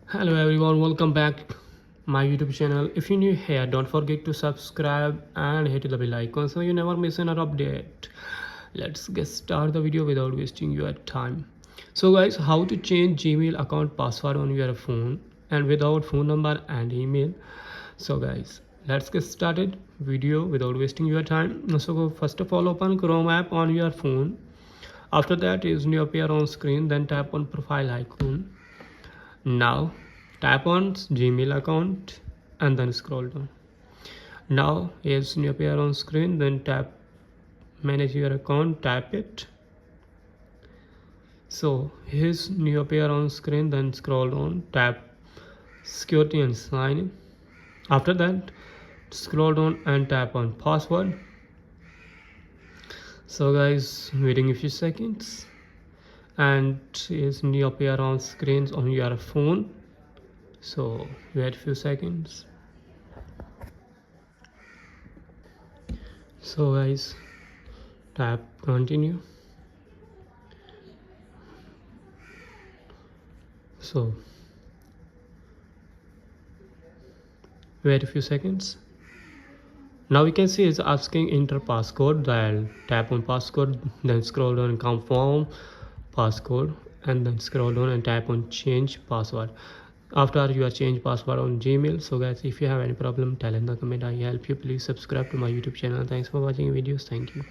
Hello everyone, welcome back my YouTube channel. If you're new here, don't forget to subscribe and hit the bell icon so you never miss another update. Let's get start the video without wasting your time. So guys, how to change Gmail account password on your phone and without phone number and email. So guys, let's get started video without wasting your time. So first of all, open Chrome app on your phone. After that is new appear on screen, then tap on profile icon. Now tap on Gmail account and then scroll down. Now as new appear on screen, then tap manage your account, tap it. So here's new appear on screen, then scroll down, tap security and sign in. After that scroll down and tap on password. So guys, waiting a few seconds and is new appear on screens on your phone. So wait a few seconds. So guys, tap continue. So wait a few seconds. Now we can see it's asking enter passcode. Dial tap on passcode, then scroll down and confirm passcode, and then scroll down and tap on change password. After you are change password on Gmail. So guys, if you have any problem, tell in the comment. I help you. Please subscribe to my YouTube channel. Thanks for watching videos. Thank you.